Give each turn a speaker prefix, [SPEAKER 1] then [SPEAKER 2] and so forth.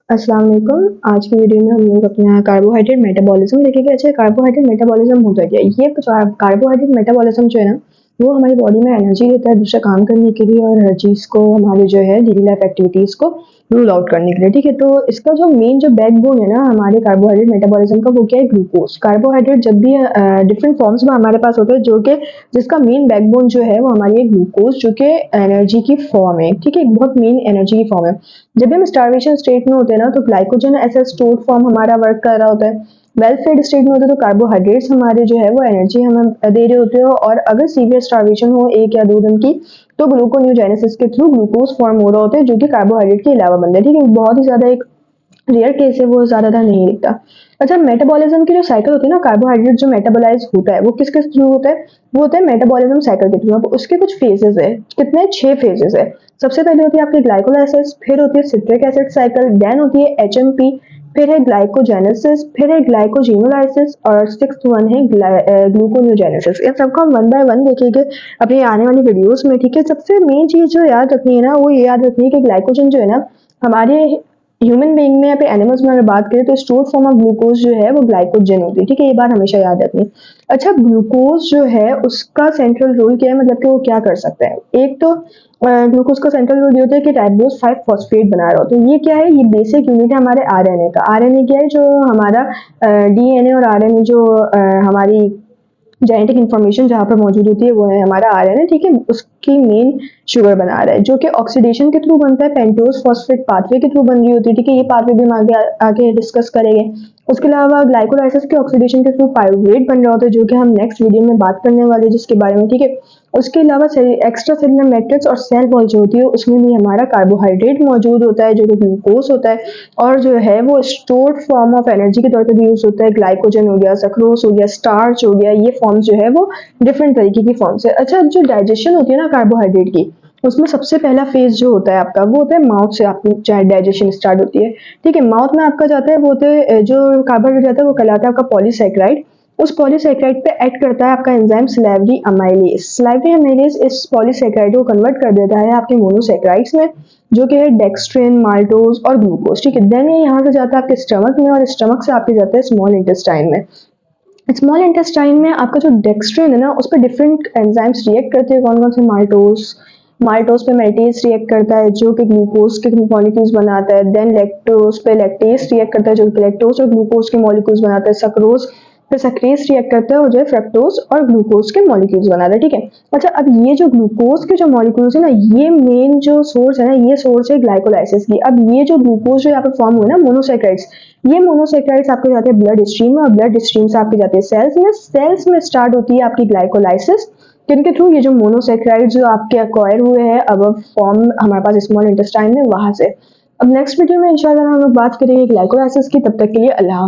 [SPEAKER 1] अस्सलाम वालेकुम। आज की वीडियो में हम लोग अपना कार्बोहाइड्रेट मेटाबॉलिज्म देखेंगे। अच्छा, कार्बोहाइड्रेट मेटाबॉलिज्म होता क्या है? ये कार्बोहाइड्रेट मेटाबॉलिज्म जो है ना, वो हमारी बॉडी में एनर्जी देता है दूसरा काम करने के लिए और हर चीज़ को हमारे जो है डेली लाइफ एक्टिविटीज़ को रूल आउट करने के लिए। ठीक है, तो इसका जो मेन जो बैकबोन है ना हमारे कार्बोहाइड्रेट मेटाबॉलिज्म का, वो क्या है? ग्लूकोज। कार्बोहाइड्रेट जब भी डिफरेंट फॉर्म्स में हमारे पास होते हैं, जो कि जिसका मेन बैकबोन जो है वो हमारी ग्लूकोज, जो कि एनर्जी की फॉर्म है। ठीक है, बहुत मेन एनर्जी की फॉर्म है। जब भी हम स्टार्वेशन स्टेट में होते हैं ना, तो ग्लाइकोजन ऐसा स्टोर्ड फॉर्म हमारा वर्क कर रहा होता है। वेल फेड स्टेट में होते हैं तो कार्बोहाइड्रेट्स हमारे जो है वो एनर्जी हमें दे रहे होते हो। और अगर सीवियर स्टार्वेशन हो 1 या 2 दिन की, तो ग्लूकोन्यूजेनेसिस के थ्रू ग्लूकोज फॉर्म हो रहा होता है, जो कि कार्बोहाइड्रेट के अलावा बनता है। ठीक है, बहुत ही ज्यादा एक रेयर केस है, वो ज्यादातर नहीं दिखता। अच्छा, मेटाबॉलिज्म की जो साइकिल होती है ना, कार्बोहाइड्रेट जो मेटाबोलाइज होता है वो किस किस थ्रू होता है? वो होता है मेटाबॉलिज्म साइकिल के थ्रू। अब उसके कुछ फेजेस है। कितने? 6 फेजेस है। सबसे पहले होती है आपकी ग्लाइकोलाइसिस, फिर होती है सिट्रिक एसिड साइकिल, देन होती है एचएमपी, फिर है ग्लाइकोजेनेसिस, फिर है ग्लाइकोजेनोलाइसिस और सिक्स्थ वन है ग्लूकोन्यूजेनेसिस। इन सबको हम वन बाय वन देखेंगे अपनी आने वाली वीडियोस में। ठीक है, सबसे मेन चीज जो याद रखनी है ना, वो ये याद रखनी है कि ग्लाइकोजन जो है ना, हमारे ह्यूमन बीइंग में या फिर एनिमल्स में अगर बात करें तो स्टोर फॉर्म ऑफ ग्लूकोज जो है वो ग्लाइकोजन होती है। ठीक है, ये बात हमेशा याद रखनी। अच्छा, ग्लूकोज जो है उसका सेंट्रल रोल क्या है, मतलब कि वो क्या कर सकता है? एक तो ग्लूकोज का सेंट्रल रोल ये होता है कि राइबोज 5 फॉस्फेट बना रहा होता है। ये क्या है? ये बेसिक यूनिट है हमारे आरएनए का। आरएनए क्या है? जो हमारा डीएनए और आरएनए जो हमारी जेनेटिक इन्फॉर्मेशन जहाँ पर मौजूद होती है वो है हमारा आरएनए। ठीक है, उसकी मेन शुगर बना रहा है, जो कि ऑक्सीडेशन के थ्रू बनता है, पेंटोज फॉस्फेट पाथवे के थ्रू बन रही होती है। ठीक है, ये पाथवे भी हम आगे आगे डिस्कस करेंगे। उसके अलावा ग्लाइकोलाइसिस के ऑक्सीडेशन के थ्रू पाइरुवेट बन रहा होता है, जो कि हम नेक्स्ट वीडियो में बात करने वाले हैं जिसके बारे में। ठीक है, उसके अलावा एक्स्ट्रा सेलुलर मैट्रिक्स और सेल वॉल जो होती है उसमें भी हमारा कार्बोहाइड्रेट मौजूद होता है, जो कि ग्लूकोज होता है और जो है वो स्टोर्ड फॉर्म ऑफ एनर्जी के तौर पर भी यूज होता है। ग्लाइकोजन हो गया, सक्रोज हो गया, स्टार्च हो गया, ये फॉर्म जो है वो डिफरेंट तरीके की फॉर्म्स है। अच्छा, जो डाइजेशन होती है ना कार्बोहाइड्रेट की, उसमें सबसे पहला फेज जो होता है आपका, वो होता है माउथ से आपकी चाहे डाइजेशन स्टार्ट होती है। ठीक है, माउथ में आपका जाता है, वो होते है जो कार्बोहाइड्रेट जाता है वो कहलाता है आपका पॉलीसैकेराइड। उस पॉलीसैकेराइड पे एक्ट करता है आपका enzyme salivary amylase. Salivary amylase इस पॉलीसैकेराइड को कन्वर्ट कर देता है आपके मोनोसैकेराइड्स में, जो कि है डेक्स्ट्रिन, माल्टोज और ग्लूकोज। ठीक है, देन ये यहाँ से जाता है आपके स्टमक में और स्टमक से आपके जाता है स्मॉल इंटेस्टाइन में। स्मॉल इंटेस्टाइन में आपका जो डेक्स्ट्रिन है ना, उस पर डिफरेंट एंजाइम्स रिएक्ट करते हैं। कौन कौन से? माल्टोज, माल्टोज पे मेल्टेज रिएक्ट करता है जो कि ग्लूकोज के मॉलिक्यूल्स बनाता है। देन लैक्टोज पे लैक्टेज रिएक्ट करता है जो कि लैक्टोज और ग्लूकोज के मॉलिक्यूल्स बनाता है। सक्रोज पे सक्रेज रिएक्ट करता है और जो है फ्रक्टोज और ग्लूकोज के मॉलिक्यूल्स बनाता है। ठीक है, अच्छा, अब ये जो ग्लूकोज के जो मॉलिक्यूल्स है ना, ये मेन जो सोर्स है ना, ये सोर्स है ग्लाइकोलाइसिस की। अब ये जो ग्लूकोज जो यहाँ पे फॉर्म हुए ना मोनोसैकेराइड्स, ये मोनोसैकेराइड्स आपके जाते हैं ब्लड स्ट्रीम में और ब्लड स्ट्रीम से आपके जाते हैं सेल्स में। सेल्स में स्टार्ट होती है आपकी ग्लाइकोलाइसिस, जिनके थ्रू ये जो मोनोसैकेराइड जो आपके अक्वायर हुए हैं अब फॉर्म हमारे पास स्मॉल इंटेस्टाइन में, वहां से। अब नेक्स्ट वीडियो में इंशाल्लाह हम लोग बात करेंगे ग्लाइकोलाइसिस की। तब तक के लिए अल्लाह।